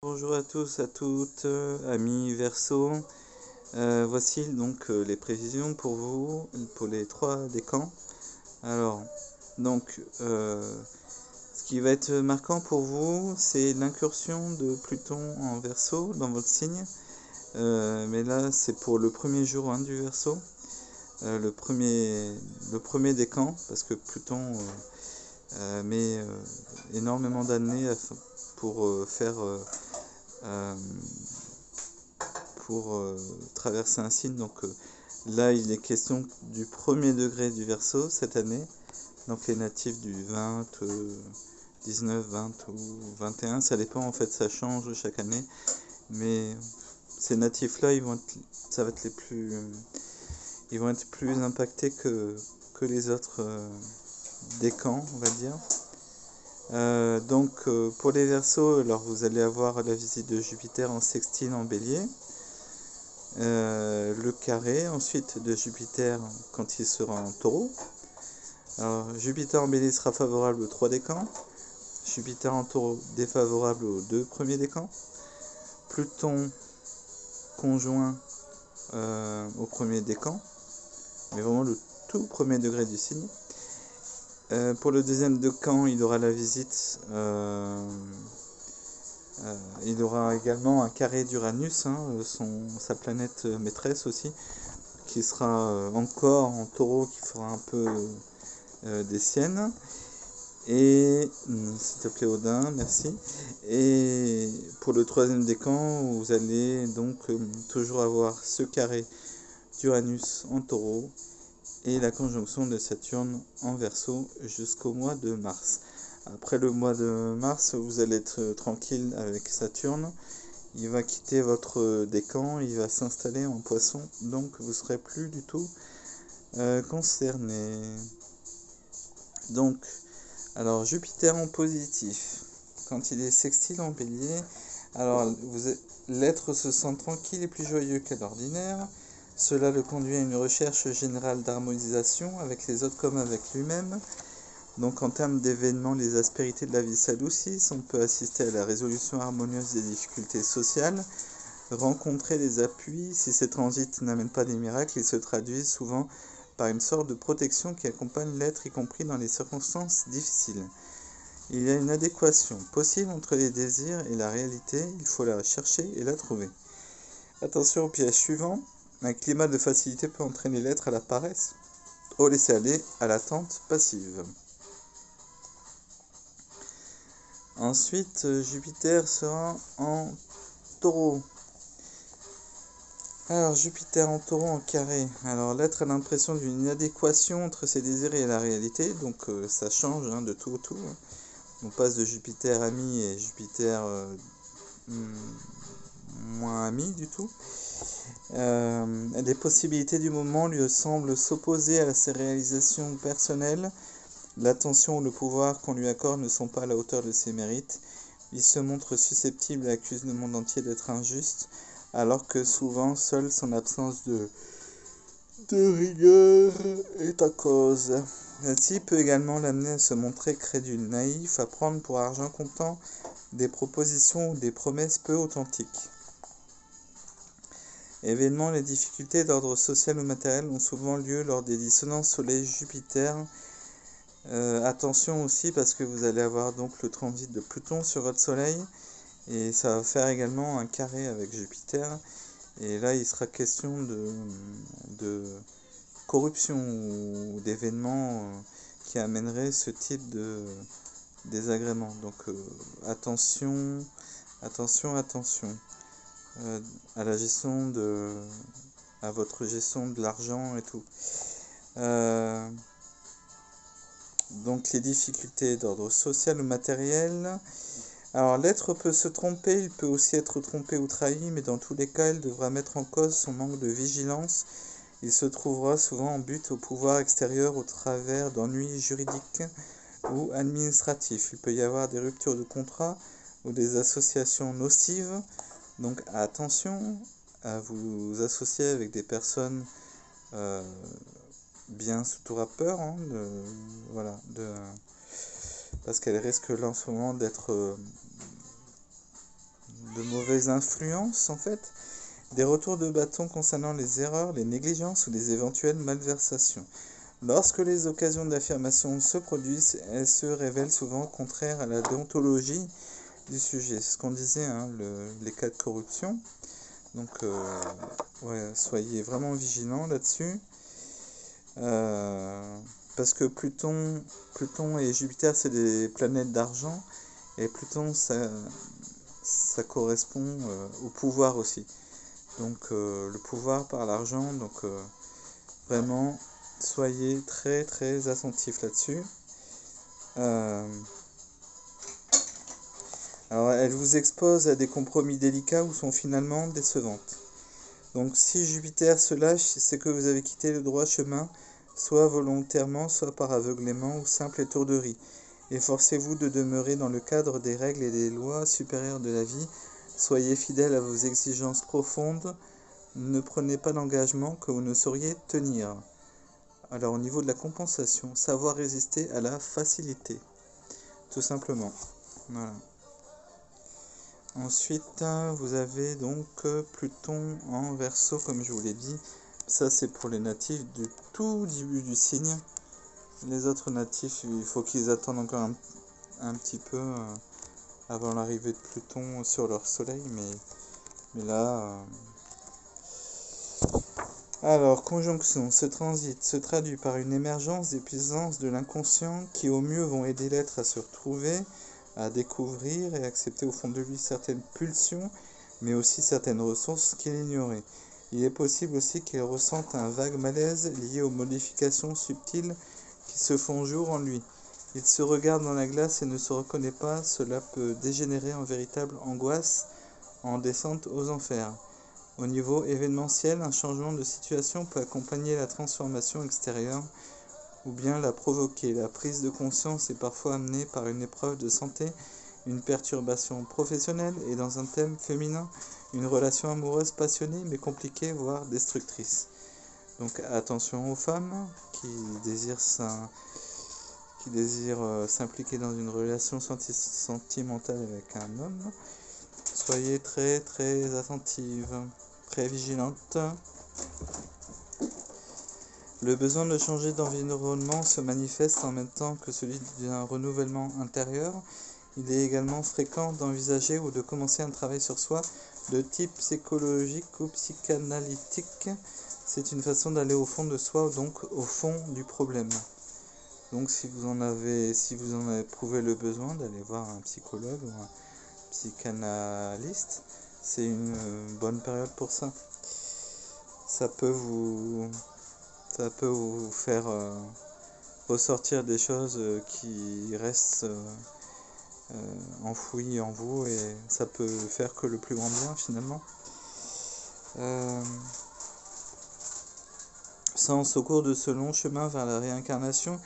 Bonjour à tous, à toutes, amis Verseau. Voici donc les prévisions pour vous, pour les 3 décans. Alors, donc, ce qui va être marquant pour vous, c'est l'incursion de Pluton en Verseau dans votre signe. Mais là, c'est pour le premier jour du Verseau, le premier décan, parce que Pluton met énormément d'années pour faire euh, pour traverser un signe. Donc là, il est question du premier degré du Verseau cette année. Donc les natifs du 20, 19, 20 ou 21, ça dépend en fait, ça change chaque année. Mais ces natifs-là, ça va être ils vont être plus impactés que les autres décans, on va dire. Donc pour les Verseaux, alors vous allez avoir la visite de Jupiter en sextile en Bélier. Le carré ensuite de Jupiter quand il sera en Taureau. Alors Jupiter en Bélier sera favorable aux 3 décans, Jupiter en Taureau défavorable aux 2 premiers décans, Pluton conjoint au premier décan, mais vraiment le tout premier degré du signe. Pour le deuxième décan, il aura la visite, il aura également un carré d'Uranus, sa planète maîtresse aussi, qui sera encore en Taureau, qui fera un peu des siennes. Et s'il te plaît Odin, merci. Et pour le troisième décan, vous allez donc toujours avoir ce carré d'Uranus en Taureau et la conjonction de Saturne en Verseau jusqu'au mois de mars. Après le mois de mars, vous allez être tranquille avec Saturne. Il va quitter votre décan, il va s'installer en Poisson, donc vous ne serez plus du tout concerné. Donc, alors Jupiter en positif, quand il est sextile en Bélier, alors l'être se sent tranquille et plus joyeux qu'à l'ordinaire. Cela le conduit à une recherche générale d'harmonisation avec les autres comme avec lui-même. Donc en termes d'événements, les aspérités de la vie s'adoucissent, on peut assister à la résolution harmonieuse des difficultés sociales, rencontrer des appuis. Si ces transits n'amènent pas des miracles, ils se traduisent souvent par une sorte de protection qui accompagne l'être, y compris dans les circonstances difficiles. Il y a une adéquation possible entre les désirs et la réalité, il faut la chercher et la trouver. Attention au piège suivant, un climat de facilité peut entraîner l'être à la paresse, au laisser-aller, à l'attente passive. Ensuite, Jupiter sera en Taureau. Alors, Jupiter en Taureau en carré. Alors, l'être a l'impression d'une inadéquation entre ses désirs et la réalité, donc ça change de tout au tout. On passe de Jupiter ami et Jupiter moins ami du tout. Les possibilités du moment lui semblent s'opposer à ses réalisations personnelles. L'attention ou le pouvoir qu'on lui accorde ne sont pas à la hauteur de ses mérites. Il se montre susceptible et accuse le monde entier d'être injuste, alors que souvent seule son absence de rigueur est à cause. Celle-ci peut également l'amener à se montrer crédule, naïf, à prendre pour argent comptant des propositions ou des promesses peu authentiques. Événements, les difficultés d'ordre social ou matériel ont souvent lieu lors des dissonances Soleil-Jupiter. Attention aussi parce que vous allez avoir donc le transit de Pluton sur votre Soleil et ça va faire également un carré avec Jupiter. Et là, il sera question de corruption ou d'événements qui amèneraient ce type de désagrément. Donc attention, attention, attention à la gestion à votre gestion de l'argent et tout. Donc les difficultés d'ordre social ou matériel. Alors l'être peut se tromper, il peut aussi être trompé ou trahi, mais dans tous les cas, il devra mettre en cause son manque de vigilance. Il se trouvera souvent en butte au pouvoir extérieur au travers d'ennuis juridiques ou administratifs. Il peut y avoir des ruptures de contrat ou des associations nocives. Donc attention à vous associer avec des personnes bien sous tout rapport, parce qu'elle risque là en ce moment mauvaises influences en fait, des retours de bâton concernant les erreurs, les négligences ou les éventuelles malversations. Lorsque les occasions d'affirmation se produisent, elles se révèlent souvent contraires à la déontologie du sujet. C'est ce qu'on disait, hein, les cas de corruption. Donc, ouais, soyez vraiment vigilants là-dessus. Parce que Pluton et Jupiter, c'est des planètes d'argent. Et Pluton, ça correspond au pouvoir aussi. Donc, le pouvoir par l'argent. Donc, vraiment, soyez très très attentifs là-dessus. Alors, elle vous expose à des compromis délicats ou sont finalement décevantes. Donc, si Jupiter se lâche, c'est que vous avez quitté le droit chemin, soit volontairement, soit par aveuglement ou simple étourderie. Efforcez-vous de demeurer dans le cadre des règles et des lois supérieures de la vie. Soyez fidèle à vos exigences profondes. Ne prenez pas d'engagement que vous ne sauriez tenir. Alors, au niveau de la compensation, savoir résister à la facilité. Tout simplement. Voilà. Ensuite, vous avez donc Pluton en Verseau, comme je vous l'ai dit. Ça, c'est pour les natifs du tout début du signe. Les autres natifs, il faut qu'ils attendent encore un petit peu avant l'arrivée de Pluton sur leur soleil. Mais là... Alors, conjonction. Ce transit se traduit par une émergence des puissances de l'inconscient qui au mieux vont aider l'être à se retrouver, à découvrir et accepter au fond de lui certaines pulsions, mais aussi certaines ressources qu'il ignorait. Il est possible aussi qu'il ressente un vague malaise lié aux modifications subtiles qui se font jour en lui. Il se regarde dans la glace et ne se reconnaît pas, cela peut dégénérer en véritable angoisse, en descente aux enfers. Au niveau événementiel, un changement de situation peut accompagner la transformation extérieure ou bien la provoquer. La prise de conscience est parfois amenée par une épreuve de santé, une perturbation professionnelle et dans un thème féminin, une relation amoureuse passionnée mais compliquée, voire destructrice. Donc attention aux femmes qui désirent s'impliquer dans une relation sentimentale avec un homme. Soyez très très attentives, très vigilantes. Le besoin de changer d'environnement se manifeste en même temps que celui d'un renouvellement intérieur. Il est également fréquent d'envisager ou de commencer un travail sur soi de type psychologique ou psychanalytique. C'est une façon d'aller au fond de soi, donc au fond du problème. Donc si vous en avez éprouvé le besoin d'aller voir un psychologue ou un psychanalyste, c'est une bonne période pour ça. Ça peut vous faire ressortir des choses qui restent enfouies en vous et ça peut faire que le plus grand bien finalement. Sens au cours de ce long chemin vers la réincarnation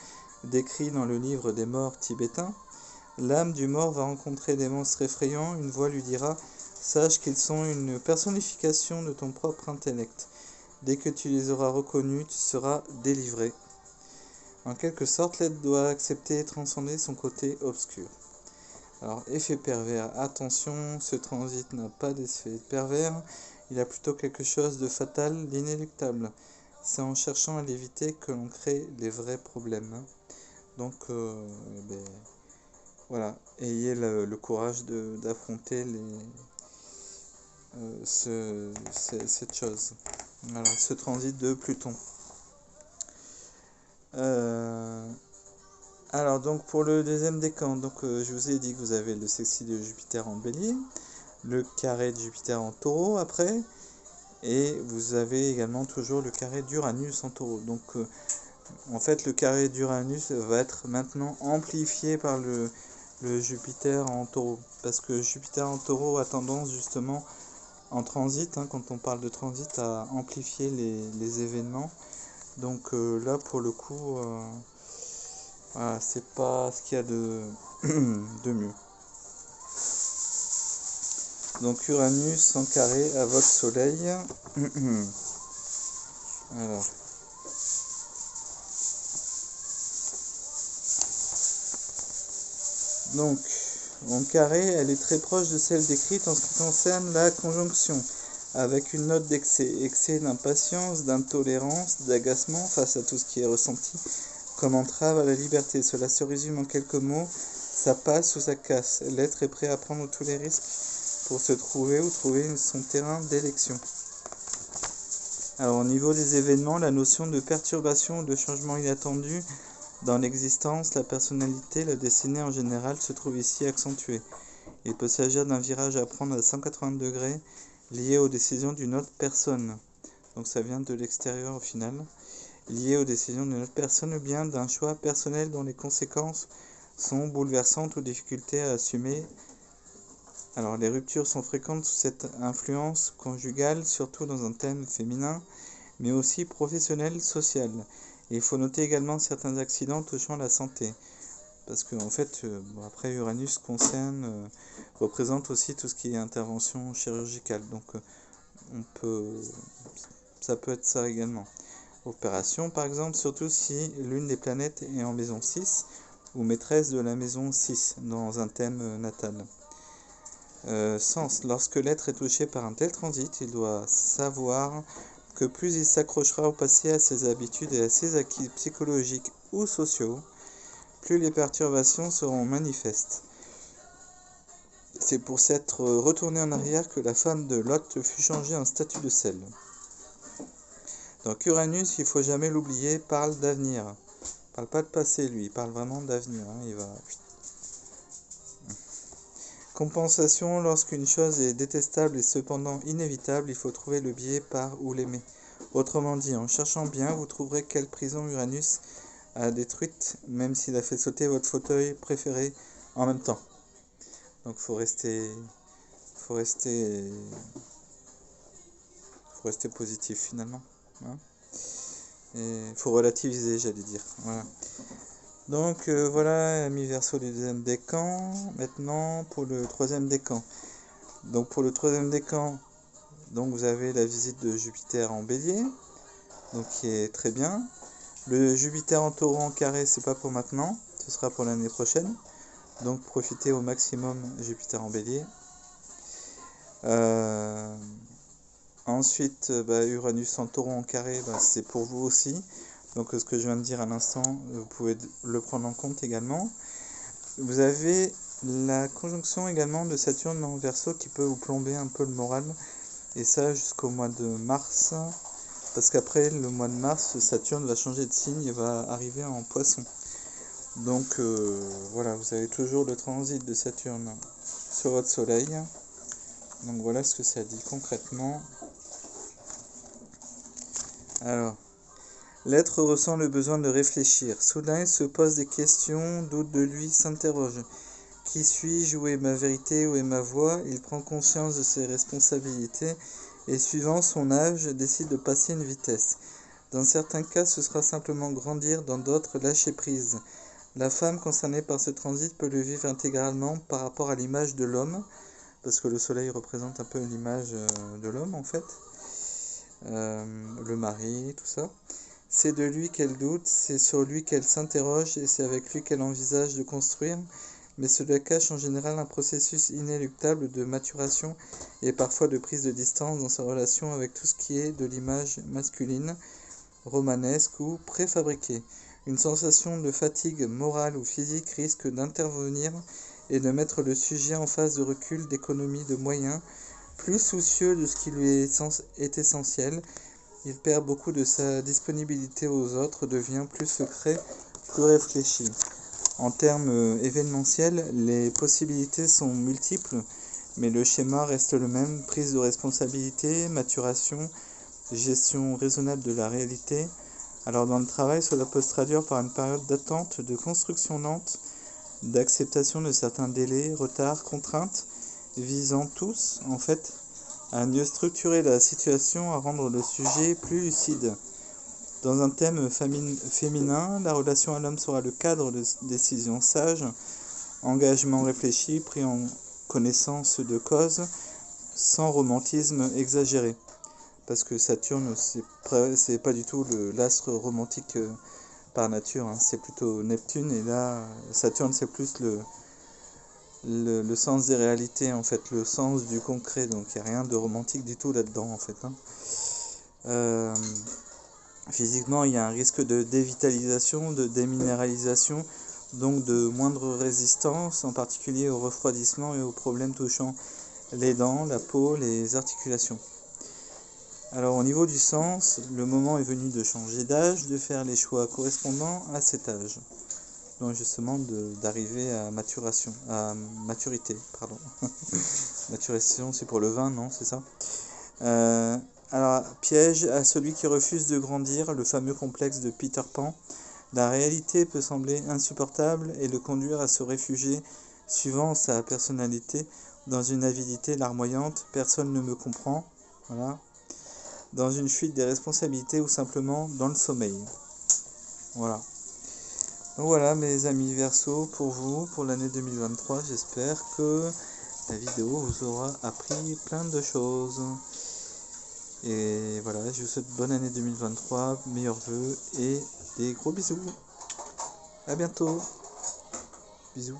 décrit dans le livre des morts tibétains, l'âme du mort va rencontrer des monstres effrayants, une voix lui dira « Sache qu'ils sont une personnification de ton propre intellect. Dès que tu les auras reconnus, tu seras délivré. » En quelque sorte, l'être doit accepter et transcender son côté obscur. Alors, effet pervers, attention, ce transit n'a pas d'effet pervers, il a plutôt quelque chose de fatal, d'inéluctable. C'est en cherchant à l'éviter que l'on crée les vrais problèmes. Donc, voilà, ayez le courage d'affronter cette chose. Voilà, ce transit de Pluton. Alors donc pour le deuxième décan, donc je vous ai dit que vous avez le sextile de Jupiter en Bélier, le carré de Jupiter en Taureau après, et vous avez également toujours le carré d'Uranus en Taureau. Donc en fait le carré d'Uranus va être maintenant amplifié par le Jupiter en Taureau, parce que Jupiter en Taureau a tendance justement en transit, quand on parle de transit, à amplifier les événements. Donc là pour le coup voilà, c'est pas ce qu'il y a de mieux. Donc Uranus en carré à votre soleil. Alors. Donc en carré, elle est très proche de celle décrite en ce qui concerne la conjonction, avec une note d'excès, excès d'impatience, d'intolérance, d'agacement face à tout ce qui est ressenti, comme entrave à la liberté. Cela se résume en quelques mots, ça passe ou ça casse. L'être est prêt à prendre tous les risques pour se trouver ou trouver son terrain d'élection. Alors au niveau des événements, la notion de perturbation ou de changement inattendu dans l'existence, la personnalité, la destinée en général se trouve ici accentuée. Il peut s'agir d'un virage à prendre à 180 degrés lié aux décisions d'une autre personne. Donc ça vient de l'extérieur au final. Lié aux décisions d'une autre personne ou bien d'un choix personnel dont les conséquences sont bouleversantes ou difficultés à assumer. Alors les ruptures sont fréquentes sous cette influence conjugale, surtout dans un thème féminin, mais aussi professionnel, social. Et il faut noter également certains accidents touchant la santé. Parce que en fait, après Uranus représente aussi tout ce qui est intervention chirurgicale. Donc ça peut être ça également. Opération par exemple, surtout si l'une des planètes est en maison 6 ou maîtresse de la maison 6 dans un thème natal. Sens, lorsque l'être est touché par un tel transit, il doit savoir que plus il s'accrochera au passé, à ses habitudes et à ses acquis psychologiques ou sociaux, plus les perturbations seront manifestes. C'est pour s'être retourné en arrière que la femme de Lot fut changée en statue de sel. Donc Uranus, il ne faut jamais l'oublier, parle d'avenir. Il parle pas de passé, lui, il parle vraiment d'avenir. Il va... Compensation, lorsqu'une chose est détestable et cependant inévitable, il faut trouver le biais par où l'aimer. Autrement dit, en cherchant bien, vous trouverez quelle prison Uranus a détruite, même s'il a fait sauter votre fauteuil préféré en même temps. Donc faut rester positif finalement. Hein, et faut relativiser, j'allais dire. Voilà. Donc voilà, amis Verseau du deuxième décan. Maintenant pour le troisième décan. Donc pour le troisième décan, donc vous avez la visite de Jupiter en Bélier, donc qui est très bien. Le Jupiter en Taureau en carré, c'est pas pour maintenant, ce sera pour l'année prochaine. Donc profitez au maximum Jupiter en Bélier. Ensuite, Uranus en Taureau en carré, c'est pour vous aussi. Donc ce que je viens de dire à l'instant, vous pouvez le prendre en compte également. Vous avez la conjonction également de Saturne en Verseau qui peut vous plomber un peu le moral. Et ça jusqu'au mois de mars. Parce qu'après le mois de mars, Saturne va changer de signe et va arriver en Poisson. Donc voilà, vous avez toujours le transit de Saturne sur votre Soleil. Donc voilà ce que ça dit concrètement. Alors, l'être ressent le besoin de réfléchir. Soudain, il se pose des questions, doute de lui, s'interroge. Qui suis-je? Où est ma vérité? Où est ma voix? Il prend conscience de ses responsabilités et, suivant son âge, décide de passer une vitesse. Dans certains cas, ce sera simplement grandir, dans d'autres, lâcher prise. La femme concernée par ce transit peut le vivre intégralement par rapport à l'image de l'homme, parce que le soleil représente un peu l'image de l'homme en fait. Le mari, tout ça. C'est de lui qu'elle doute, c'est sur lui qu'elle s'interroge et c'est avec lui qu'elle envisage de construire, mais cela cache en général un processus inéluctable de maturation et parfois de prise de distance dans sa relation avec tout ce qui est de l'image masculine, romanesque ou préfabriquée. Une sensation de fatigue morale ou physique risque d'intervenir et de mettre le sujet en phase de recul, d'économie de moyens, plus soucieux de ce qui lui est essentiel. Il perd beaucoup de sa disponibilité aux autres, devient plus secret, plus réfléchi. En termes événementiels, les possibilités sont multiples, mais le schéma reste le même: prise de responsabilité, maturation, gestion raisonnable de la réalité. Alors dans le travail, cela peut se traduire par une période d'attente, de construction lente, d'acceptation de certains délais, retards, contraintes, visant tous, en fait, à mieux structurer la situation, à rendre le sujet plus lucide. Dans un thème féminin, la relation à l'homme sera le cadre de décisions sages, engagement réfléchi, pris en connaissance de cause, sans romantisme exagéré. Parce que Saturne, c'est pas du tout l'astre romantique par nature, hein. C'est plutôt Neptune, et là, Saturne, c'est plus le sens des réalités, en fait, le sens du concret. Donc il n'y a rien de romantique du tout là-dedans, en fait, hein. Euh, Physiquement, il y a un risque de dévitalisation, de déminéralisation, donc de moindre résistance, en particulier au refroidissement et aux problèmes touchant les dents, la peau, les articulations. Alors au niveau du sens, le moment est venu de changer d'âge, de faire les choix correspondant à cet âge. Donc justement d'arriver à maturité, pardon. Maturation, c'est pour le vin, non, c'est ça? Euh, alors, piège à celui qui refuse de grandir, le fameux complexe de Peter Pan. La réalité peut sembler insupportable et le conduire à se réfugier, suivant sa personnalité, dans une avidité larmoyante, personne ne me comprend, voilà, dans une fuite des responsabilités ou simplement dans le sommeil. Voilà. Donc voilà mes amis Verseau pour vous, pour l'année 2023. J'espère que la vidéo vous aura appris plein de choses. Et voilà, je vous souhaite bonne année 2023, meilleurs vœux et des gros bisous. À bientôt. Bisous.